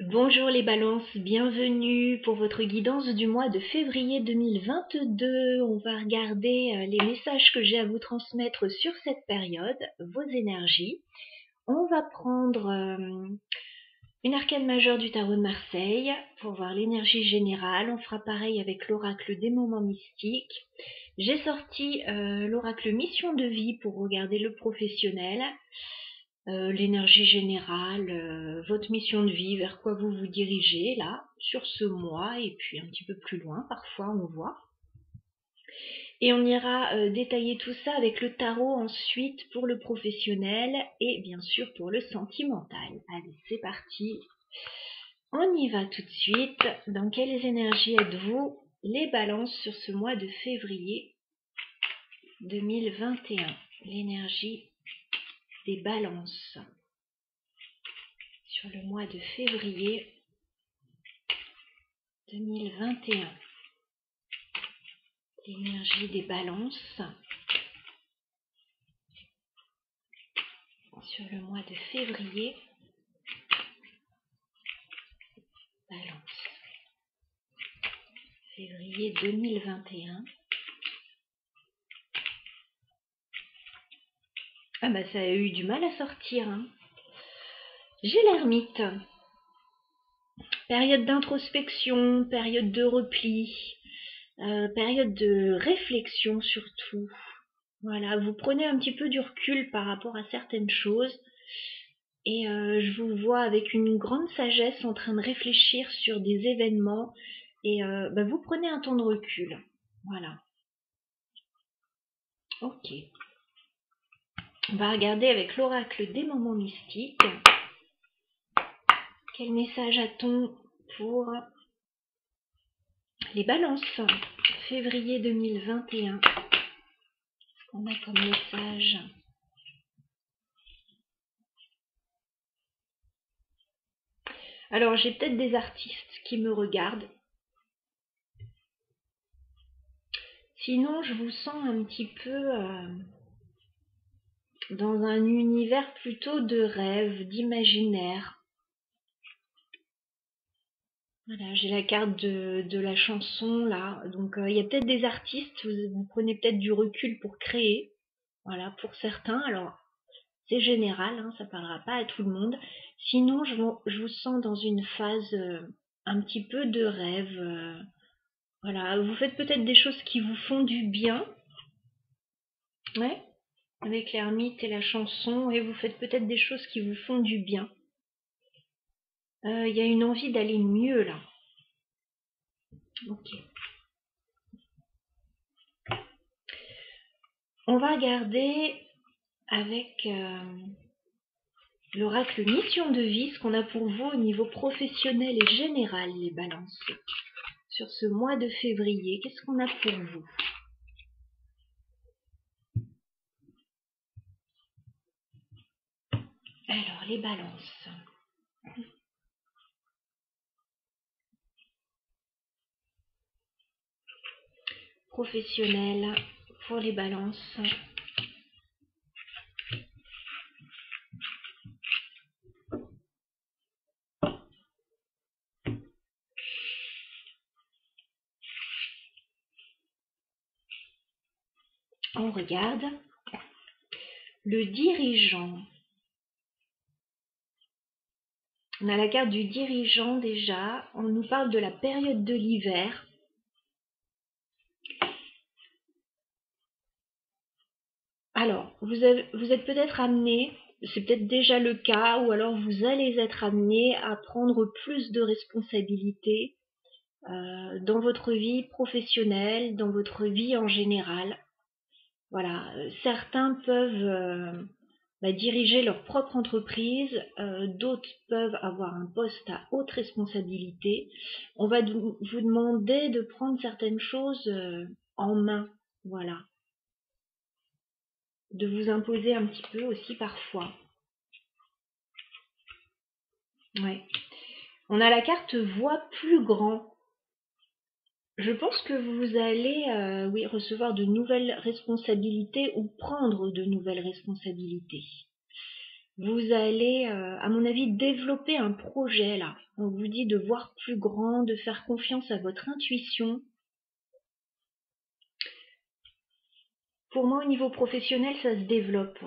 Bonjour les balances, bienvenue pour votre guidance du mois de février 2022. On va regarder les messages que j'ai à vous transmettre sur cette période, vos énergies. On va prendre une arcane majeure du tarot de Marseille pour voir l'énergie générale. On fera pareil avec l'oracle des moments mystiques. J'ai sorti l'oracle mission de vie pour regarder le professionnel. L'énergie générale, votre mission de vie, vers quoi vous vous dirigez là, sur ce mois, et puis un petit peu plus loin, parfois on voit. Et on ira détailler tout ça avec le tarot ensuite pour le professionnel et bien sûr pour le sentimental. Allez, c'est parti. On y va tout de suite. Dans quelles énergies êtes-vous, les balances, sur ce mois de février 2021? L'énergie des balances sur le mois de février 2021. L'énergie des balances sur le mois de février. Balance. Février 2021. Ah bah ça a eu du mal à sortir. Hein. J'ai l'ermite. Période d'introspection, période de repli, période de réflexion surtout. Voilà, vous prenez un petit peu du recul par rapport à certaines choses. Et je vous vois avec une grande sagesse en train de réfléchir sur des événements. Et vous prenez un temps de recul. Voilà. Ok. On va regarder avec l'oracle des moments mystiques. Quel message a-t-on pour les balances février 2021? Qu'est-ce qu'on a comme message? Alors, j'ai peut-être des artistes qui me regardent. Sinon, je vous sens un petit peu dans un univers plutôt de rêve, d'imaginaire. Voilà, j'ai la carte de la chanson là, donc il y a peut-être des artistes, vous prenez peut-être du recul pour créer, voilà, pour certains, alors c'est général, hein, ça parlera pas à tout le monde, sinon je vous sens dans une phase un petit peu de rêve, voilà, vous faites peut-être des choses qui vous font du bien, ouais, avec l'ermite et la chanson, et vous faites peut-être des choses qui vous font du bien. Il y a une envie d'aller mieux là. Ok. On va regarder avec l'oracle mission de vie, ce qu'on a pour vous au niveau professionnel et général, les balances. Sur ce mois de février, qu'est-ce qu'on a pour vous? Alors, les balances. Professionnel pour les balances. On regarde le dirigeant. On a la carte du dirigeant déjà. On nous parle de la période de l'hiver. Alors, vous êtes peut-être amené, c'est peut-être déjà le cas, ou alors vous allez être amené à prendre plus de responsabilités dans votre vie professionnelle, dans votre vie en général. Voilà, certains peuvent diriger leur propre entreprise, d'autres peuvent avoir un poste à haute responsabilité. On va vous demander de prendre certaines choses en main, voilà. De vous imposer un petit peu aussi parfois. Ouais. On a la carte voix plus grand. Je pense que vous allez recevoir de nouvelles responsabilités ou prendre de nouvelles responsabilités. Vous allez, à mon avis, développer un projet là. On vous dit de voir plus grand, de faire confiance à votre intuition. Pour moi, au niveau professionnel, ça se développe.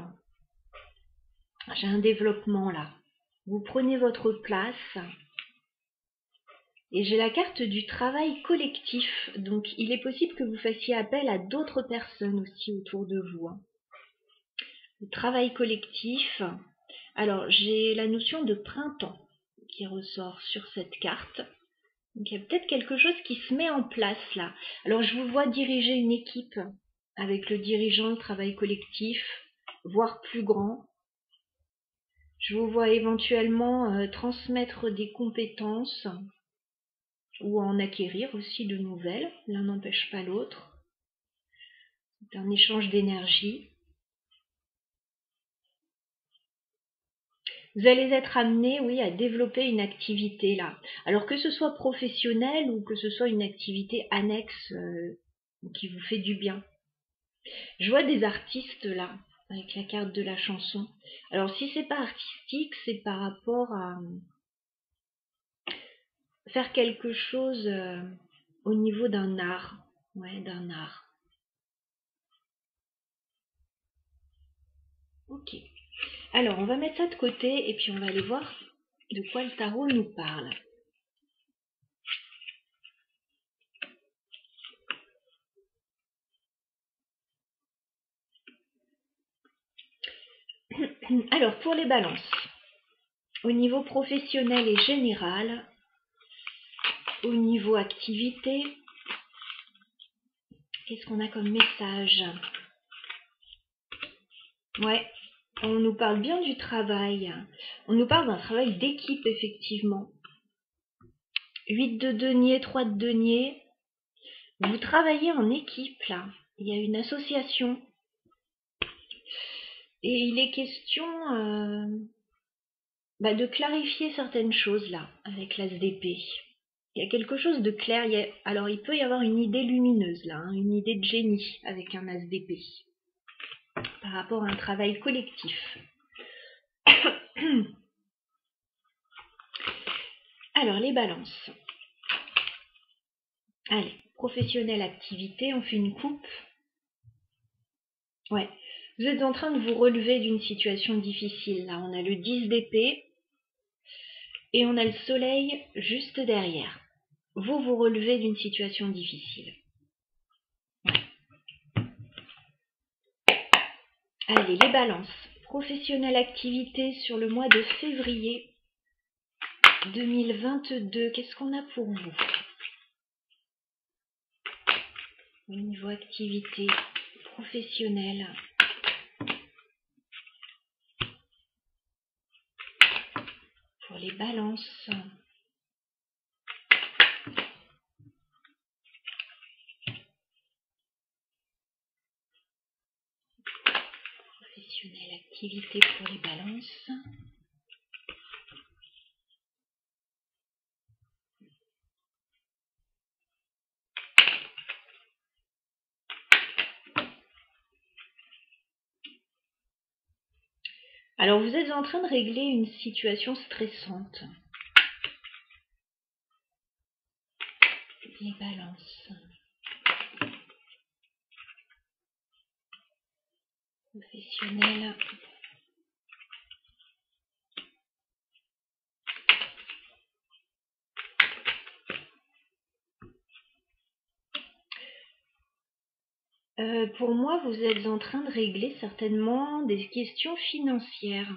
J'ai un développement là. Vous prenez votre place. Et j'ai la carte du travail collectif. Donc, il est possible que vous fassiez appel à d'autres personnes aussi autour de vous. Le travail collectif. Alors, j'ai la notion de printemps qui ressort sur cette carte. Donc, il y a peut-être quelque chose qui se met en place là. Alors, je vous vois diriger une équipe avec le dirigeant, le travail collectif, voire plus grand. Je vous vois éventuellement transmettre des compétences ou en acquérir aussi de nouvelles. L'un n'empêche pas l'autre. C'est un échange d'énergie. Vous allez être amené, oui, à développer une activité là. Alors que ce soit professionnel ou que ce soit une activité annexe qui vous fait du bien. Je vois des artistes là, avec la carte de la chanson. Alors si c'est pas artistique, c'est par rapport à faire quelque chose au niveau d'un art. Ouais, d'un art. Ok. Alors, on va mettre ça de côté et puis on va aller voir de quoi le tarot nous parle. Alors, pour les balances, au niveau professionnel et général, au niveau activité, qu'est-ce qu'on a comme message? Ouais, on nous parle bien du travail. On nous parle d'un travail d'équipe, effectivement. 8 de denier, 3 de denier. Vous travaillez en équipe, là. Il y a une association. Et il est question de clarifier certaines choses, là, avec l'as d'épée. Il y a quelque chose de clair. Alors, il peut y avoir une idée lumineuse, là, une idée de génie avec un as d'épée. Par rapport à un travail collectif. Alors, les balances. Allez, professionnel, activité, on fait une coupe. Ouais, vous êtes en train de vous relever d'une situation difficile. Là, on a le 10 d'épée et on a le soleil juste derrière. Vous vous relevez d'une situation difficile. Allez, les balances. Professionnel, activité sur le mois de février 2022. Qu'est-ce qu'on a pour vous? Au niveau activité professionnelle. Pour les balances. Professionnelle, activité pour les balances. Alors, vous êtes en train de régler une situation stressante. Les balances. Professionnel. Pour moi, vous êtes en train de régler certainement des questions financières.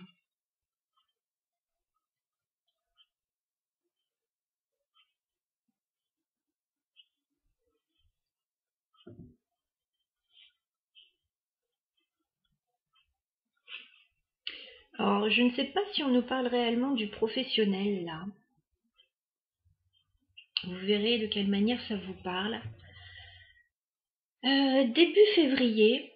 Alors, je ne sais pas si on nous parle réellement du professionnel, là. Vous verrez de quelle manière ça vous parle. Début février,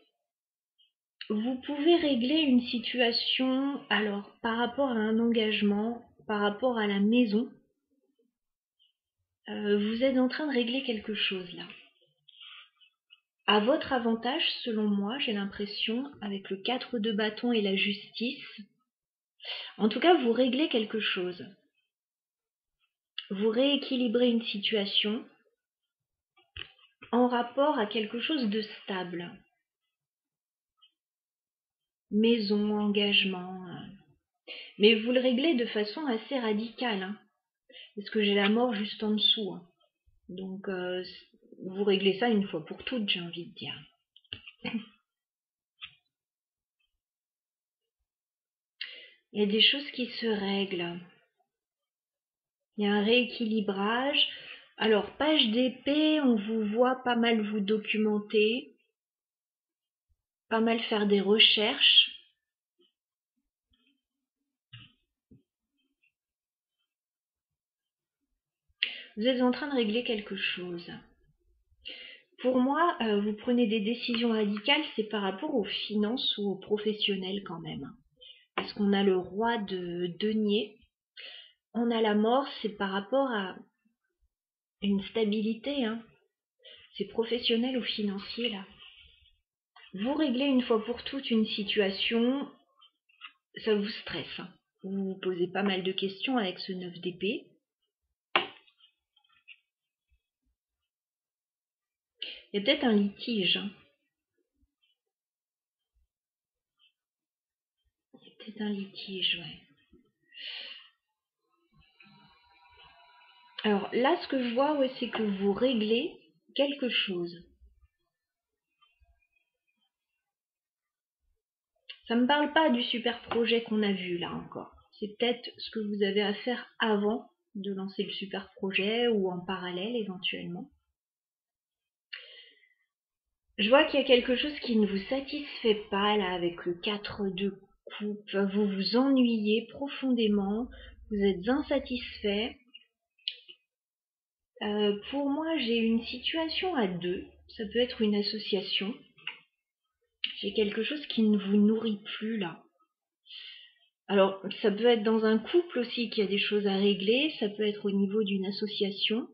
vous pouvez régler une situation, alors, par rapport à un engagement, par rapport à la maison. Vous êtes en train de régler quelque chose, là. À votre avantage, selon moi, j'ai l'impression, avec le 4 de bâton et la justice, En tout cas, vous réglez quelque chose. Vous rééquilibrez une situation en rapport à quelque chose de stable. Maison, engagement. Mais vous le réglez de façon assez radicale. Hein, parce que j'ai la mort juste en dessous. Hein. Donc, vous réglez ça une fois pour toutes, j'ai envie de dire. Il y a des choses qui se règlent. Il y a un rééquilibrage. Alors, page d'épée, on vous voit pas mal vous documenter, pas mal faire des recherches. Vous êtes en train de régler quelque chose. Pour moi, vous prenez des décisions radicales, c'est par rapport aux finances ou aux professionnels quand même. Parce qu'on a le roi de denier, on a la mort, c'est par rapport à une stabilité, hein. C'est professionnel ou financier là. Vous réglez une fois pour toutes une situation, ça vous stresse. Hein. Vous vous posez pas mal de questions avec ce 9 d'épée. Il y a peut-être un litige. Hein. Il y a peut-être un litige, ouais. Alors là, ce que je vois, ouais, c'est que vous réglez quelque chose. Ça me parle pas du super projet qu'on a vu là encore. C'est peut-être ce que vous avez à faire avant de lancer le super projet ou en parallèle éventuellement. Je vois qu'il y a quelque chose qui ne vous satisfait pas là avec le 4 de coupe. Vous vous ennuyez profondément, vous êtes insatisfait. Pour moi, j'ai une situation à deux. Ça peut être une association. J'ai quelque chose qui ne vous nourrit plus là. Alors, ça peut être dans un couple aussi qu'il y a des choses à régler. Ça peut être au niveau d'une association.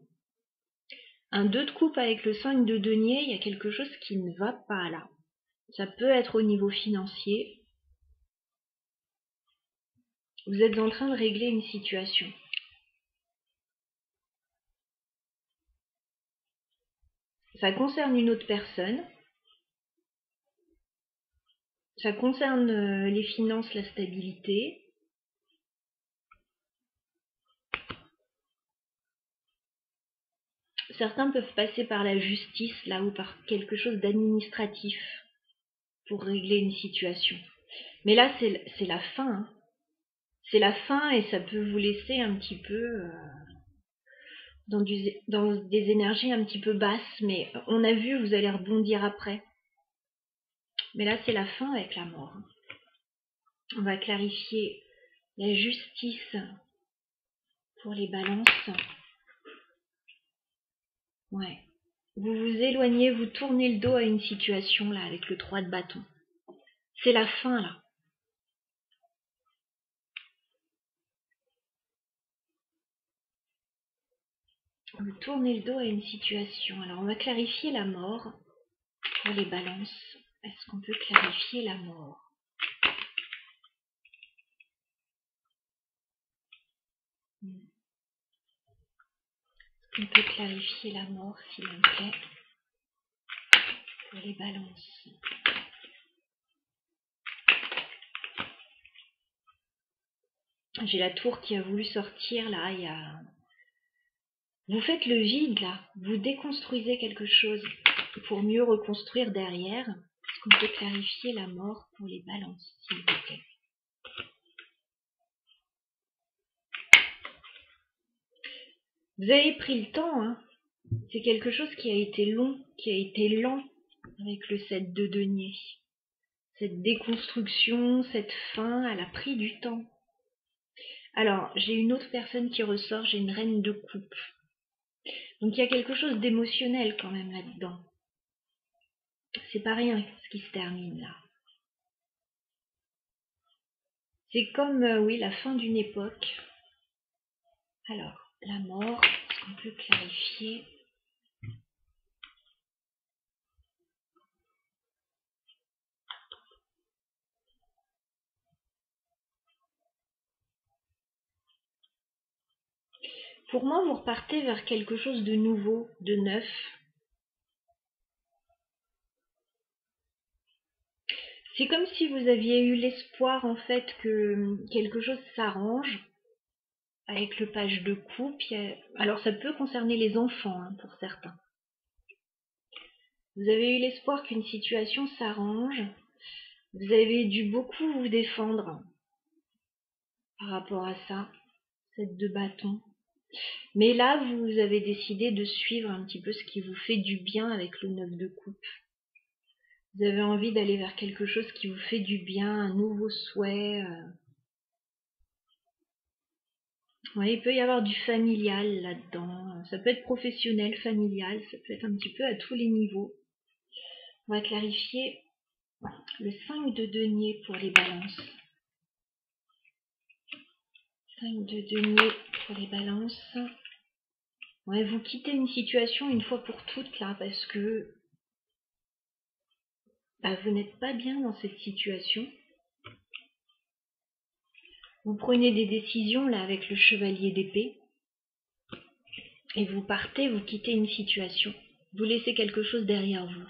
Un 2 de coupe avec le 5 de denier, il y a quelque chose qui ne va pas là. Ça peut être au niveau financier. Vous êtes en train de régler une situation. Ça concerne une autre personne. Ça concerne les finances, la stabilité. Certains peuvent passer par la justice là ou par quelque chose d'administratif pour régler une situation. Mais là, c'est la fin. Hein. C'est la fin et ça peut vous laisser un petit peu dans des énergies un petit peu basses. Mais on a vu, vous allez rebondir après. Mais là, c'est la fin avec la mort. On va clarifier la justice pour les balances. Ouais. Vous vous éloignez, vous tournez le dos à une situation là avec le 3 de bâton. C'est la fin là. Vous tournez le dos à une situation. Alors on va clarifier la mort pour les balances. Est-ce qu'on peut clarifier la mort? On peut clarifier la mort s'il vous plaît pour les balances. J'ai la tour qui a voulu sortir là. Vous faites le vide là. Vous déconstruisez quelque chose pour mieux reconstruire derrière. Est-ce qu'on peut clarifier la mort pour les balances s'il vous plaît? Vous avez pris le temps, hein. C'est quelque chose qui a été long, qui a été lent avec le 7 de denier. Cette déconstruction, cette fin, elle a pris du temps. Alors, j'ai une autre personne qui ressort, j'ai une reine de coupe. Donc il y a quelque chose d'émotionnel quand même là-dedans. C'est pas rien ce qui se termine là. C'est comme, oui, la fin d'une époque. Alors, la mort, est-ce qu'on peut clarifier? Pour moi, vous repartez vers quelque chose de nouveau, de neuf. C'est comme si vous aviez eu l'espoir en fait que quelque chose s'arrange avec le page de coupe. Alors ça peut concerner les enfants hein, pour certains. Vous avez eu l'espoir qu'une situation s'arrange. Vous avez dû beaucoup vous défendre par rapport à ça, cette de bâton. Mais là, vous avez décidé de suivre un petit peu ce qui vous fait du bien avec le 9 de coupe. Vous avez envie d'aller vers quelque chose qui vous fait du bien, un nouveau souhait. Ouais, il peut y avoir du familial là-dedans. Ça peut être professionnel, familial, ça peut être un petit peu à tous les niveaux. On va clarifier le 5 de denier pour les balances. 5 de denier pour les balances. Ouais, vous quittez une situation une fois pour toutes là parce que vous n'êtes pas bien dans cette situation. Vous prenez des décisions là avec le chevalier d'épée et vous partez, vous quittez une situation. Vous laissez quelque chose derrière vous.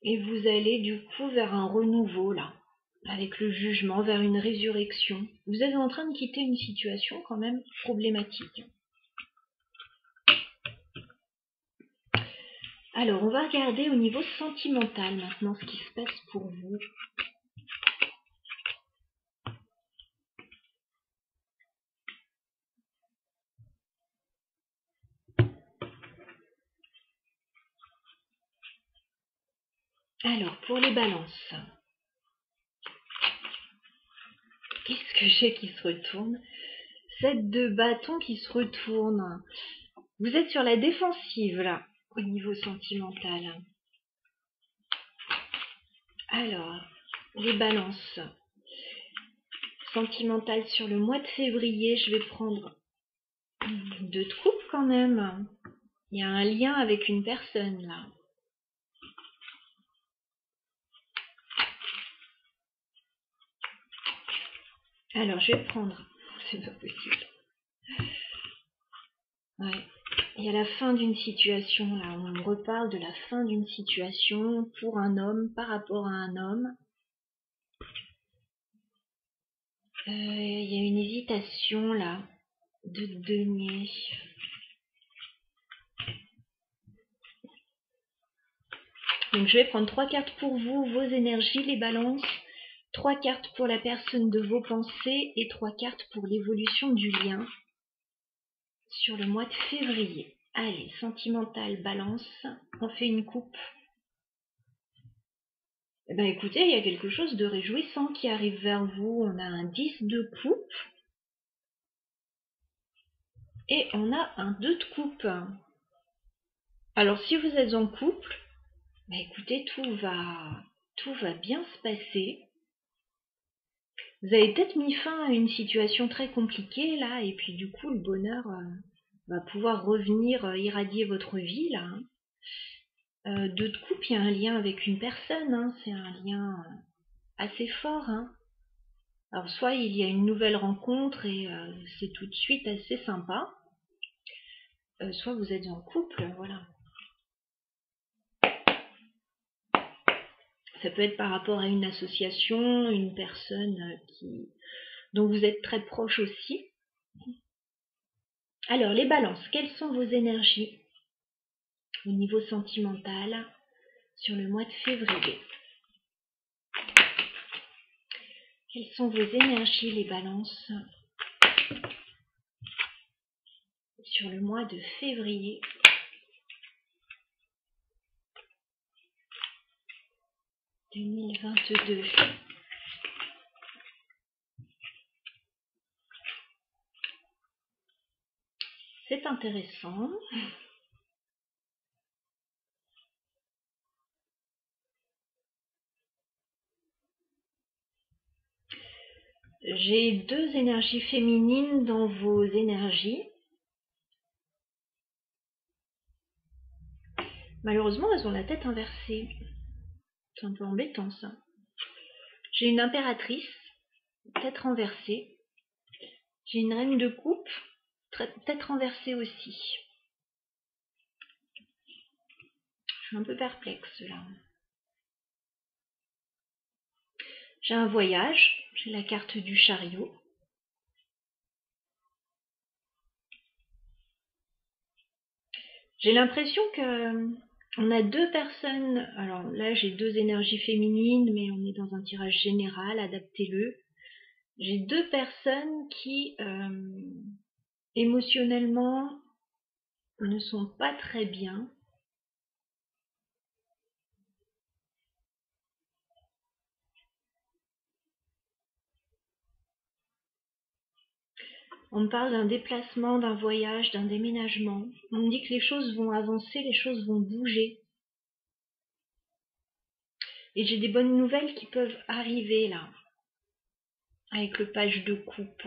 Et vous allez du coup vers un renouveau là, avec le jugement, vers une résurrection. Vous êtes en train de quitter une situation quand même problématique. Alors, on va regarder au niveau sentimental maintenant ce qui se passe pour vous. Alors, pour les balances, qu'est-ce que j'ai qui se retourne? 7 de bâton qui se retourne. Vous êtes sur la défensive là, au niveau sentimental. Alors, les balances. Sentimentales sur le mois de février, je vais prendre 2 de coupe quand même. Il y a un lien avec une personne là. Alors, je vais prendre. C'est pas possible. Ouais. Il y a la fin d'une situation là. On me reparle de la fin d'une situation pour un homme, par rapport à un homme. Il y a une hésitation là. De denier. Donc, je vais prendre 3 cartes pour vous, vos énergies, les balances. 3 cartes pour la personne de vos pensées et 3 cartes pour l'évolution du lien sur le mois de février. Allez, sentimental, balance, on fait une coupe. Eh bien écoutez, il y a quelque chose de réjouissant qui arrive vers vous. On a un 10 de coupe et on a un 2 de coupe. Alors si vous êtes en couple, écoutez, tout va bien se passer. Vous avez peut-être mis fin à une situation très compliquée là, et puis du coup le bonheur va pouvoir revenir irradier votre vie là. 2 de coupe, il y a un lien avec une personne, hein, c'est un lien assez fort. Hein. Alors soit il y a une nouvelle rencontre et c'est tout de suite assez sympa, soit vous êtes en couple, voilà. Ça peut être par rapport à une association, une personne dont vous êtes très proche aussi. Alors les balances, quelles sont vos énergies au niveau sentimental sur le mois de février? Quelles sont vos énergies les balances sur le mois de février 2022? C'est intéressant. J'ai 2 énergies féminines dans vos énergies. Malheureusement, elles ont la tête inversée. C'est un peu embêtant, ça. J'ai une impératrice, tête renversée. J'ai une reine de coupe, tête renversée aussi. Je suis un peu perplexe, là. J'ai un voyage, j'ai la carte du chariot. J'ai l'impression que on a deux personnes. Alors là, j'ai deux énergies féminines, mais on est dans un tirage général, adaptez-le. J'ai deux personnes qui, émotionnellement, ne sont pas très bien. On me parle d'un déplacement, d'un voyage, d'un déménagement. On me dit que les choses vont avancer, les choses vont bouger. Et j'ai des bonnes nouvelles qui peuvent arriver là, avec le page de coupe.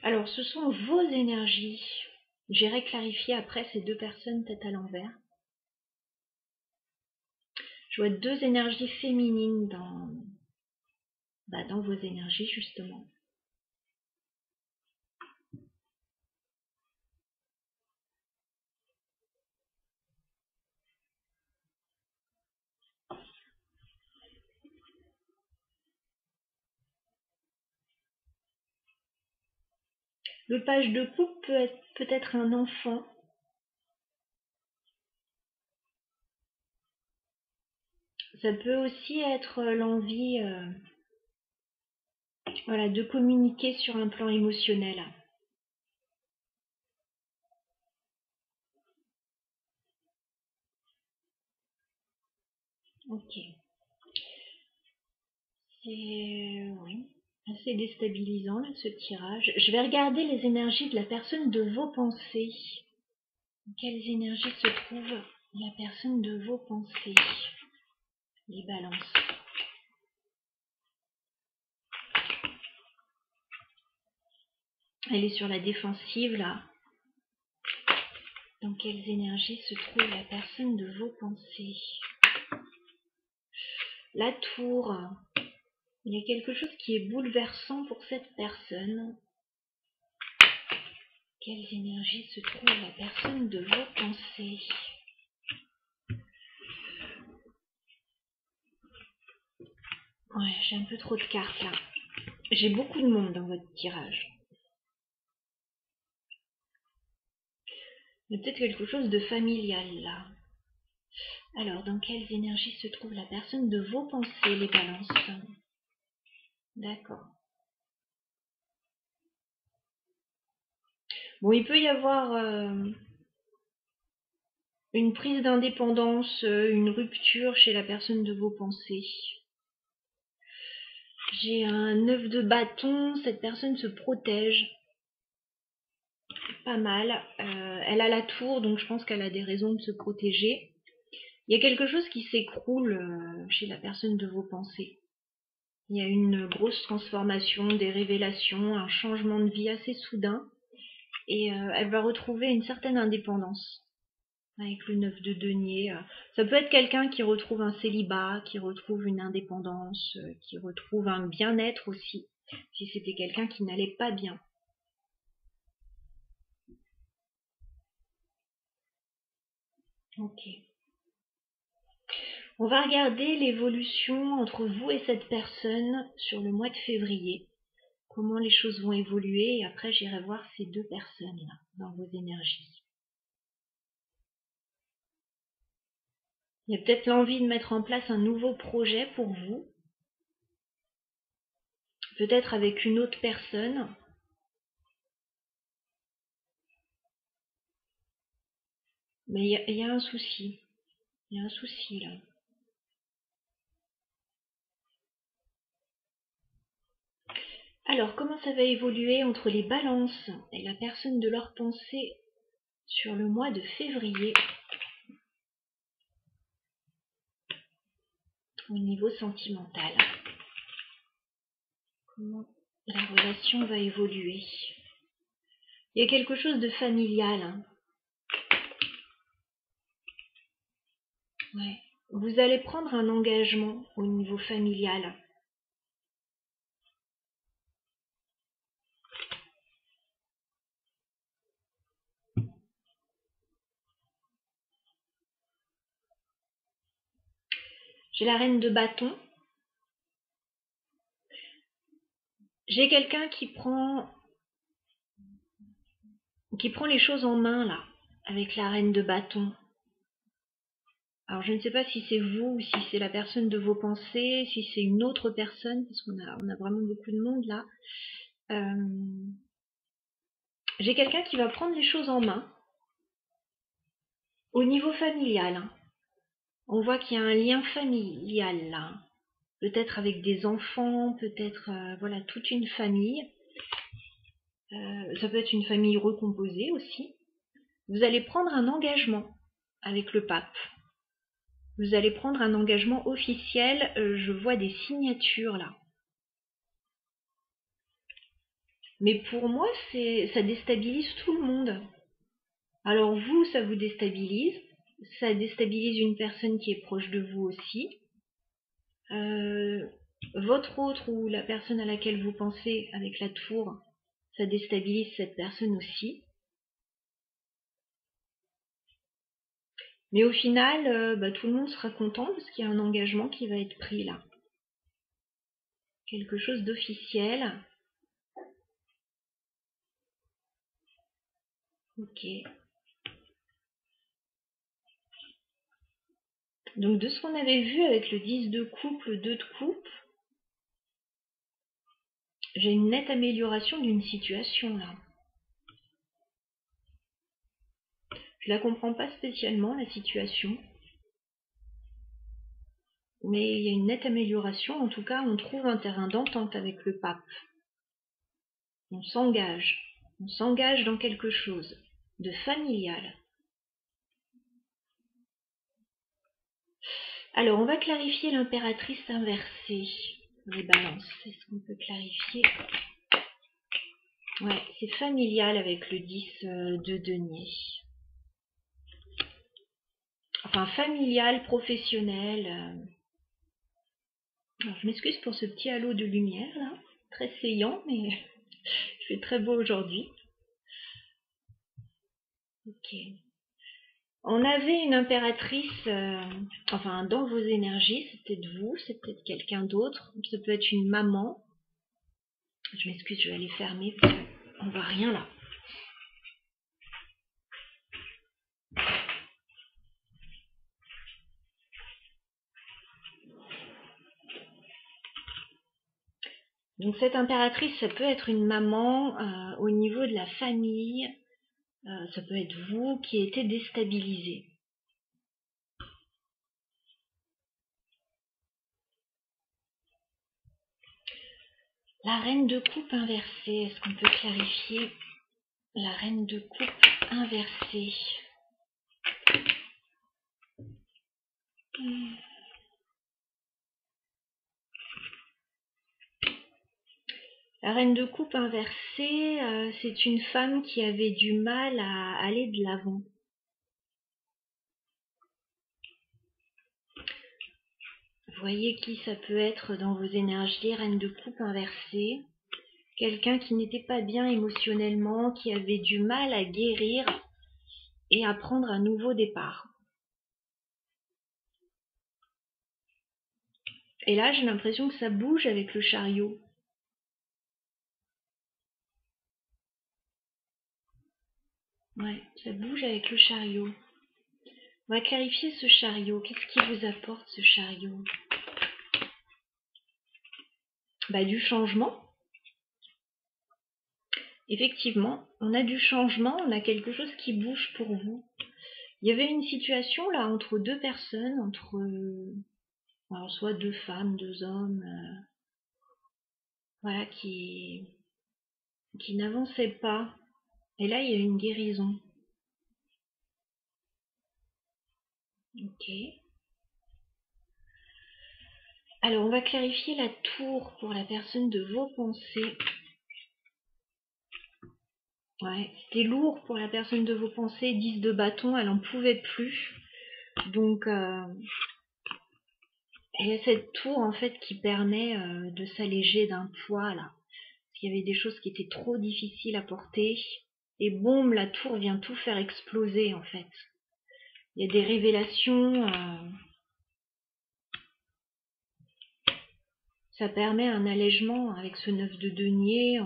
Alors, ce sont vos énergies. J'irai clarifier après ces deux personnes tête à l'envers. Je vois deux énergies féminines dans vos énergies, justement. Le page de coupe peut être peut-être un enfant. Ça peut aussi être l'envie voilà, de communiquer sur un plan émotionnel. Ok. C'est oui, assez déstabilisant là, ce tirage. Je vais regarder les énergies de la personne de vos pensées. Quelles énergies se trouve la personne de vos pensées? Les balances. Elle est sur la défensive là. Dans quelles énergies se trouve la personne de vos pensées? La tour. Il y a quelque chose qui est bouleversant pour cette personne. Quelles énergies se trouve la personne de vos pensées? Ouais, j'ai un peu trop de cartes là. J'ai beaucoup de monde dans votre tirage. Il y a peut-être quelque chose de familial là. Alors, dans quelles énergies se trouve la personne de vos pensées, les balances? D'accord. Bon, il peut y avoir une prise d'indépendance, une rupture chez la personne de vos pensées. J'ai un 9 de bâton, cette personne se protège. Pas mal. Elle a la tour, donc je pense qu'elle a des raisons de se protéger. Il y a quelque chose qui s'écroule chez la personne de vos pensées. Il y a une grosse transformation, des révélations, un changement de vie assez soudain. Et elle va retrouver une certaine indépendance avec le 9 de denier. Ça peut être quelqu'un qui retrouve un célibat, qui retrouve une indépendance, qui retrouve un bien-être aussi, si c'était quelqu'un qui n'allait pas bien. Ok. On va regarder l'évolution entre vous et cette personne sur le mois de février. Comment les choses vont évoluer et après j'irai voir ces deux personnes-là dans vos énergies. Il y a peut-être l'envie de mettre en place un nouveau projet pour vous. Peut-être avec une autre personne. Mais il y a un souci. Il y a un souci là. Alors, comment ça va évoluer entre les balances et la personne de leur pensée sur le mois de février au niveau sentimental? Comment la relation va évoluer? Il y a quelque chose de familial. Ouais. Vous allez prendre un engagement au niveau familial. J'ai la reine de bâton. J'ai quelqu'un qui prend les choses en main, là, avec la reine de bâton. Alors, je ne sais pas si c'est vous ou si c'est la personne de vos pensées, si c'est une autre personne, parce qu'on a vraiment beaucoup de monde, là. J'ai quelqu'un qui va prendre les choses en main. Au niveau familial, hein. On voit qu'il y a un lien familial, là. Peut-être avec des enfants, peut-être, voilà, toute une famille. Ça peut être une famille recomposée aussi. Vous allez prendre un engagement avec le pape. Vous allez prendre un engagement officiel. Je vois des signatures là. Mais pour moi, ça déstabilise tout le monde. Alors vous, ça vous déstabilise. Ça déstabilise une personne qui est proche de vous aussi. Votre autre ou la personne à laquelle vous pensez avec la tour, ça déstabilise cette personne aussi. Mais au final, tout le monde sera content parce qu'il y a un engagement qui va être pris là. Quelque chose d'officiel. Ok. Donc de ce qu'on avait vu avec le 10 de coupe, le 2 de coupe, j'ai une nette amélioration d'une situation là. Je la comprends pas spécialement la situation. Mais il y a une nette amélioration, en tout cas on trouve un terrain d'entente avec le pape. On s'engage dans quelque chose de familial. Alors on va clarifier l'impératrice inversée. Les balances, est-ce qu'on peut clarifier? Ouais, c'est familial avec le 10 de denier. Enfin, familial, professionnel. Alors, je m'excuse pour ce petit halo de lumière là, très saillant, mais il fait très beau aujourd'hui. Ok. On avait une impératrice, enfin dans vos énergies, c'est peut-être vous, c'est peut-être quelqu'un d'autre, ça peut être une maman. Je m'excuse, je vais aller fermer parce qu'on voit rien là. Donc cette impératrice, ça peut être une maman au niveau de la famille, ça peut être vous qui été déstabilisé. La reine de coupe inversée, est-ce qu'on peut clarifier la reine de coupe inversée? La reine de coupe inversée, c'est une femme qui avait du mal à aller de l'avant. Vous voyez qui ça peut être dans vos énergies, reine de coupe inversée? Quelqu'un qui n'était pas bien émotionnellement, qui avait du mal à guérir et à prendre un nouveau départ. Et là, j'ai l'impression que ça bouge avec le chariot. Ouais, ça bouge avec le chariot. On va clarifier ce chariot. Qu'est-ce qui vous apporte ce chariot? Du changement. Effectivement, on a du changement, on a quelque chose qui bouge pour vous. Il y avait une situation là entre deux personnes, entre alors, soit deux femmes, deux hommes, voilà, qui n'avançaient pas. Et là, il y a une guérison. Ok. Alors, on va clarifier la tour pour la personne de vos pensées. Ouais, c'était lourd pour la personne de vos pensées. 10 de bâton, elle n'en pouvait plus. Donc, il y a cette tour en fait qui permet de s'alléger d'un poids là. Parce qu'il y avait des choses qui étaient trop difficiles à porter. Et boum, la tour vient tout faire exploser en fait. Il y a des révélations. Ça permet un allègement avec ce 9 de denier.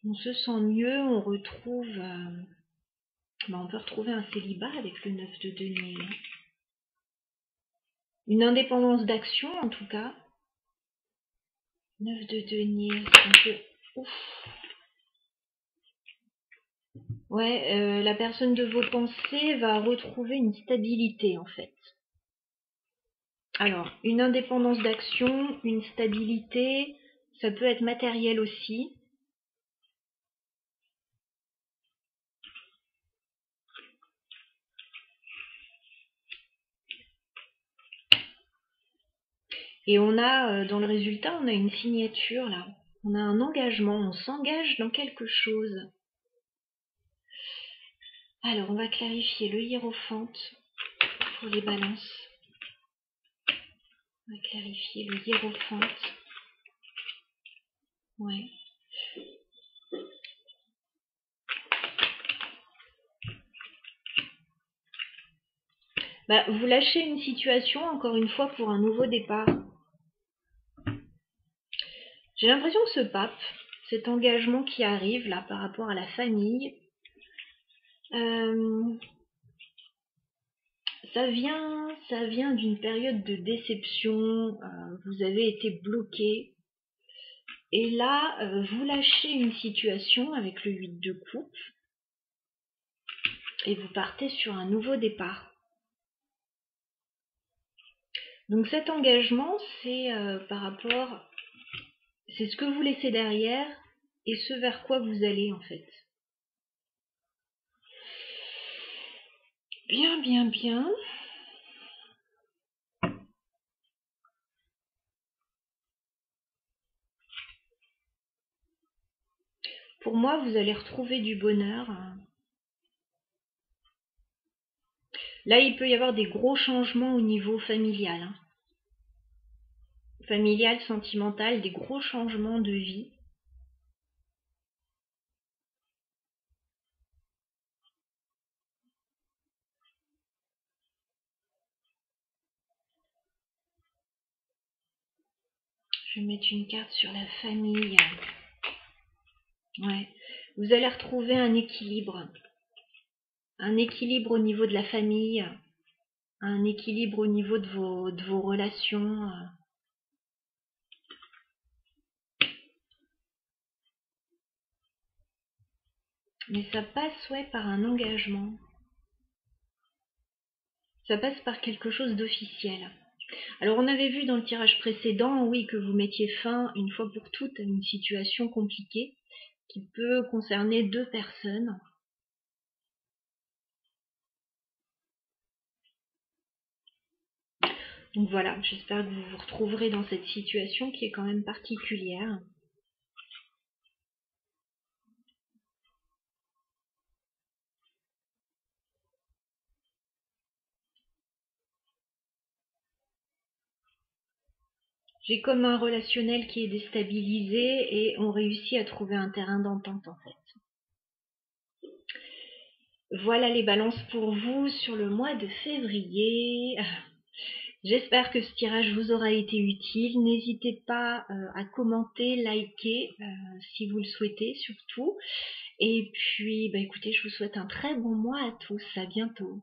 On se sent mieux, on retrouve... on peut retrouver un célibat avec le 9 de denier. Une indépendance d'action en tout cas. 9 de denier, c'est un peu... Ouf. Ouais, la personne de vos pensées va retrouver une stabilité en fait. Alors, une indépendance d'action, une stabilité, ça peut être matériel aussi. Et on a, dans le résultat, on a une signature là. On a un engagement, on s'engage dans quelque chose. Alors, on va clarifier le hiérophante pour les balances. On va clarifier le hiérophante. Ouais. Vous lâchez une situation, encore une fois, pour un nouveau départ. J'ai l'impression que ce pape, cet engagement qui arrive là par rapport à la famille, ça vient d'une période de déception, vous avez été bloqué. Et là, vous lâchez une situation avec le 8 de coupe et vous partez sur un nouveau départ. Donc cet engagement, c'est par rapport, c'est ce que vous laissez derrière et ce vers quoi vous allez en fait. Bien, bien, bien. Pour moi, vous allez retrouver du bonheur. Là, il peut y avoir des gros changements au niveau familial. Familial, sentimental, des gros changements de vie. Je vais mettre une carte sur la famille. Ouais. Vous allez retrouver un équilibre. Un équilibre au niveau de la famille. Un équilibre au niveau de vos relations. Mais ça passe, ouais, par un engagement. Ça passe par quelque chose d'officiel. Alors on avait vu dans le tirage précédent, oui, que vous mettiez fin une fois pour toutes à une situation compliquée qui peut concerner 2 personnes. Donc voilà, j'espère que vous vous retrouverez dans cette situation qui est quand même particulière. J'ai comme un relationnel qui est déstabilisé et on réussit à trouver un terrain d'entente en fait. Voilà les balances pour vous sur le mois de février. J'espère que ce tirage vous aura été utile. N'hésitez pas à commenter, liker si vous le souhaitez surtout. Et puis, écoutez, je vous souhaite un très bon mois à tous. À bientôt.